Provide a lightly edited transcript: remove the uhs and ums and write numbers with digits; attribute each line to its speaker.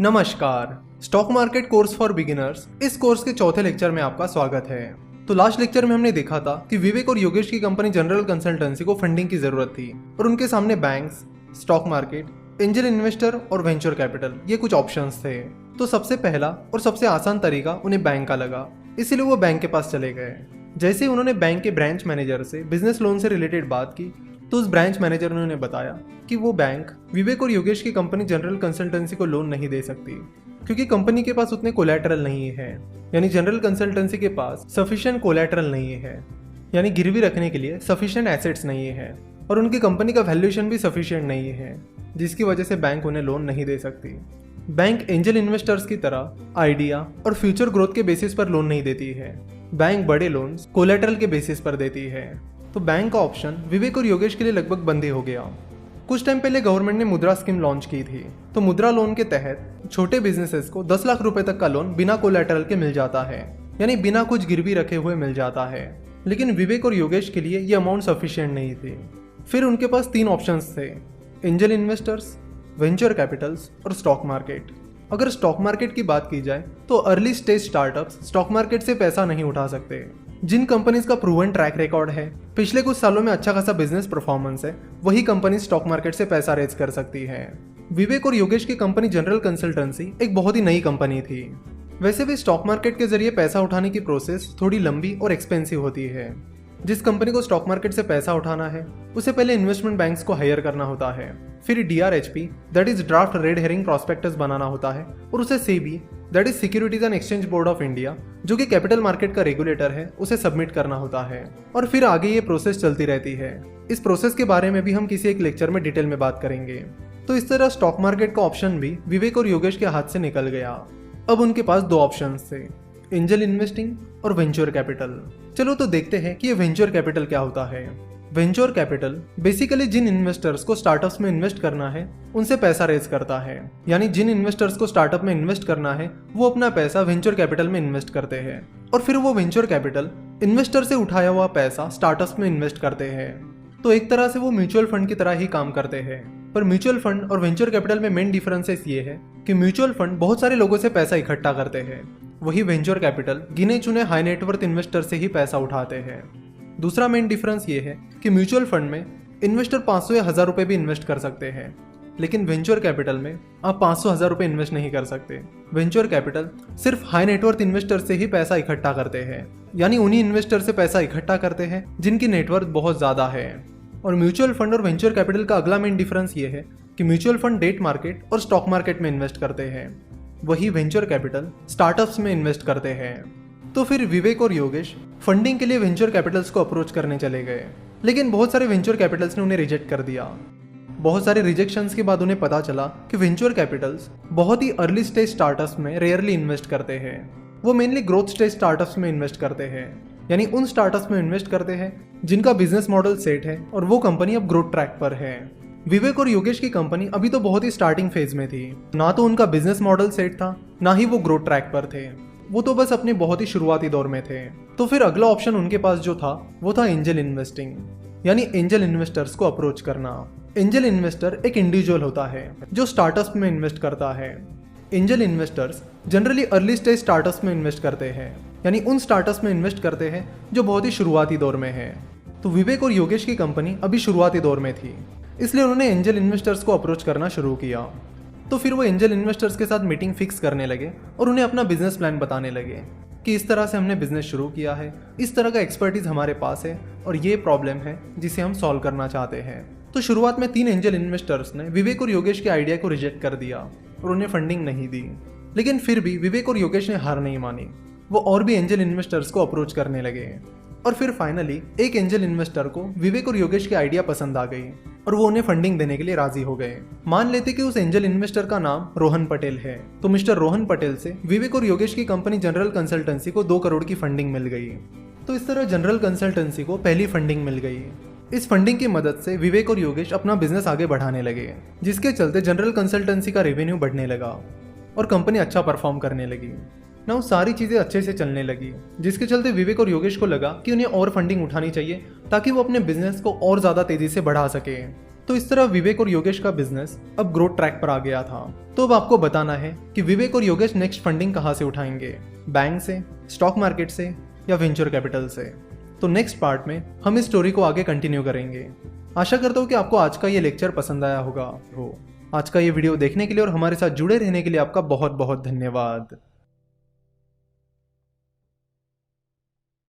Speaker 1: नमस्कार। Stock market course for beginners इस course के चौथे लेक्चर में आपका स्वागत है। तो लास्ट लेक्चर में हमने देखा था कि विवेक और योगेश की कंपनी जनरल कंसल्टेंसी को फंडिंग की जरूरत थी और उनके सामने banks, stock market, angel investor और वेंचर कैपिटल ये कुछ ऑप्शंस थे। तो सबसे पहला और सबसे आसान तरीका उन्हें बैंक का लगा, इसीलिए वो बैंक के पास चले गए। जैसे ही उन्होंने बैंक के ब्रांच मैनेजर से बिजनेस लोन से रिलेटेड बात की तो उस ब्रांच मैनेजर ने उन्हें बताया कि वो बैंक विवेक और योगेश की कंपनी जनरल कंसल्टेंसी को लोन नहीं दे सकती क्योंकि कंपनी के पास उतने कोलैटरल नहीं है, यानी जनरल कंसल्टेंसी के पास सफिशिएंट कोलैटरल नहीं है, यानी गिरवी रखने के लिए सफिशिएंट एसेट्स नहीं है और उनकी कंपनी का वैल्यूएशन भी सफिशिएंट नहीं है, जिसकी वजह से बैंक उन्हें लोन नहीं दे सकती। बैंक एंजल इन्वेस्टर्स की तरह आइडिया और फ्यूचर ग्रोथ के बेसिस पर लोन नहीं देती है। बैंक बड़े लोन्स कोलैटरल के बेसिस पर देती है। तो बैंक का ऑप्शन विवेक और योगेश के लिए लगभग बंद ही हो गया। कुछ टाइम पहले गवर्नमेंट ने मुद्रा स्कीम लॉन्च की थी। तो मुद्रा लोन के तहत छोटे बिजनेसेस को 10 लाख रुपए तक का लोन बिना कोलैटरल के मिल जाता है, यानी बिना कुछ गिरवी रखे हुए मिल जाता है। लेकिन विवेक और योगेश के लिए ये अमाउंट सफिशिएंट नहीं थी। फिर उनके पास 3 ऑप्शंस थे, एंजल इन्वेस्टर्स, वेंचर कैपिटल्स और स्टॉक मार्केट। अगर स्टॉक मार्केट की बात की जाए तो early stage startups stock market से पैसा नहीं उठा सकते। जिन कंपनीज का प्रूवन ट्रैक रिकॉर्ड है, पिछले कुछ सालों में अच्छा खासा बिजनेस परफॉर्मेंस है, वही कंपनी स्टॉक मार्केट से पैसा रेज कर सकती है। विवेक और योगेश की कंपनी जनरल कंसल्टेंसी एक बहुत ही नई कंपनी थी। वैसे भी स्टॉक मार्केट के जरिए पैसा उठाने की प्रोसेस थोड़ी लंबी और एक्सपेंसिव होती है। जिस कंपनी को स्टॉक मार्केट से पैसा उठाना है उसे पहले इन्वेस्टमेंट बैंक्स को हायर करना होता है, फिर DRHP that is draft red herring prospectus बनाना होता है और उसे SEBI that is securities and exchange board of India जो कि कैपिटल मार्केट का रेगुलेटर है उसे सबमिट करना होता है और फिर आगे ये प्रोसेस चलती रहती है। इस प्रोसेस के बारे में भी हम किसी एक लेक्चर में डिटेल में बात करेंगे। तो इस तरह स्टॉक मार्केट का ऑप्शन भी विवेक और योगेश के हाथ से निकल गया। अब उनके पास 2 ऑप्शंस थे, एंजल इन्वेस्टिंग और वेंचर कैपिटल। चलो तो देखते हैं कि ये वेंचर कैपिटल क्या होता है। वेंचर कैपिटल बेसिकली जिन इन्वेस्टर्स को स्टार्टअप्स में इन्वेस्ट करना है उनसे पैसा रेज करता है, यानी जिन इन्वेस्टर्स को स्टार्टअप में इन्वेस्ट करना है वो अपना पैसा वेंचर कैपिटल में इन्वेस्ट करते हैं और फिर वो वेंचर कैपिटल इन्वेस्टर से उठाया हुआ पैसा स्टार्टअप्स में इन्वेस्ट करते हैं। तो एक तरह से वो म्यूचुअल फंड की तरह ही काम करते हैं। पर म्यूचुअल फंड और वेंचर कैपिटल में मेन डिफरेंसेस ये है कि म्यूचुअल फंड बहुत सारे लोगों से पैसा इकट्ठा करते हैं, वही वेंचर कैपिटल गिने चुने हाई नेटवर्थ इन्वेस्टर से ही पैसा उठाते हैं। दूसरा मेन डिफरेंस ये है कि म्यूचुअल फंड में इन्वेस्टर 500 या 1000 रुपए भी इन्वेस्ट कर सकते हैं, लेकिन वेंचर कैपिटल में आप 500-1000 रुपए इन्वेस्ट नहीं कर सकते। वेंचर कैपिटल सिर्फ हाई नेटवर्थ इन्वेस्टर से ही पैसा इकट्ठा करते हैं, यानी उन्हीं इन्वेस्टर से पैसा इकट्ठा करते हैं जिनकी नेटवर्थ बहुत ज्यादा है। और म्यूचुअल फंड और वेंचर कैपिटल का अगला मेन डिफरेंस ये है कि म्यूचुअल फंड डेट मार्केट और स्टॉक मार्केट में इन्वेस्ट करते हैं, वही वेंचर कैपिटल स्टार्टअप्स में इन्वेस्ट करते हैं। तो फिर विवेक और योगेश फंडिंग के लिए वेंचर कैपिटल्स को अप्रोच करने चले गए, लेकिन बहुत सारे वेंचर कैपिटल्स ने उन्हें रिजेक्ट कर दिया। बहुत सारे रिजेक्शंस के बाद उन्हें पता चला कि वेंचर कैपिटल्स बहुत ही अर्ली स्टेज स्टार्टअप्स में रेयरली इन्वेस्ट करते हैं। वो मेनली ग्रोथ स्टेज स्टार्टअप्स में इन्वेस्ट करते हैं, यानी उन स्टार्टअप्स में इन्वेस्ट करते हैं जिनका बिजनेस मॉडल सेट है और वो कंपनी अब ग्रोथ ट्रैक पर है। विवेक और योगेश की कंपनी अभी तो बहुत ही स्टार्टिंग फेज में थी, ना तो उनका बिजनेस मॉडल सेट था ना ही वो ग्रोथ ट्रैक पर थे, वो तो बस अपने बहुत ही शुरुआती दौर में थे। तो फिर अगला ऑप्शन उनके पास जो था वो था एंजल इन्वेस्टिंग, यानी एंजल इन्वेस्टर्स को अप्रोच करना। एंजल इन्वेस्टर एक इंडिविजुअल होता है जो स्टार्टअप्स में इन्वेस्ट करता है। Angel investors generally early stage startups में इन्वेस्ट करते हैं, यानी उन स्टार्टअप्स में इन्वेस्ट करते हैं जो बहुत ही शुरुआती दौर में है। तो विवेक और योगेश की कंपनी अभी शुरुआती दौर में थी, इसलिए उन्होंने एंजल इन्वेस्टर्स को अप्रोच करना शुरू किया। तो फिर वो एंजल इन्वेस्टर्स के साथ मीटिंग फिक्स करने लगे और उन्हें अपना बिजनेस प्लान बताने लगे कि इस तरह से हमने बिजनेस शुरू किया है, इस तरह का एक्सपर्टीज हमारे पास है और ये प्रॉब्लम है जिसे हम सॉल्व करना चाहते हैं। तो शुरुआत में 3 एंजल इन्वेस्टर्स ने विवेक और योगेश के आइडिया को रिजेक्ट कर दिया और उन्हें फंडिंग नहीं दी, लेकिन फिर भी विवेक और योगेश ने हार नहीं मानी। वो और भी एंजल इन्वेस्टर्स को अप्रोच करने लगे और फिर फाइनली एक एंजल इन्वेस्टर को विवेक और योगेश की आइडिया पसंद आ गई और वो उन्हें फंडिंग देने के लिए राजी हो गए। मान लेते कि उस एंजल इन्वेस्टर का नाम रोहन पटेल है। तो मिस्टर रोहन पटेल से विवेक और योगेश की कंपनी जनरल कंसल्टेंसी को 2 करोड़ की फंडिंग मिल गई। तो इस तरह जनरल कंसल्टेंसी को पहली फंडिंग मिल गई। इस फंडिंग की मदद से विवेक और योगेश अपना बिजनेस आगे बढ़ाने लगे, जिसके चलते जनरल कंसल्टेंसी का रेवेन्यू बढ़ने लगा और कंपनी अच्छा परफॉर्म करने लगी। ना सारी चीज़ें अच्छे से चलने लगी, जिसके चलते विवेक और योगेश को लगा कि उन्हें और फंडिंग उठानी चाहिए ताकि वो अपने बिजनेस को और ज़्यादा तेज़ी से बढ़ा सके। तो इस तरह विवेक और योगेश का बिजनेस अब ग्रोथ ट्रैक पर आ गया था। तो अब आपको बताना है कि विवेक और योगेश नेक्स्ट फंडिंग कहाँ से उठाएंगे, बैंक से, स्टॉक मार्केट से या वेंचर कैपिटल से। तो नेक्स्ट पार्ट में हम इस स्टोरी को आगे कंटिन्यू करेंगे। आशा करता हूँ कि आपको आज का ये लेक्चर पसंद आया होगा। आज का ये वीडियो देखने के लिए और हमारे साथ जुड़े रहने के लिए आपका बहुत बहुत धन्यवाद।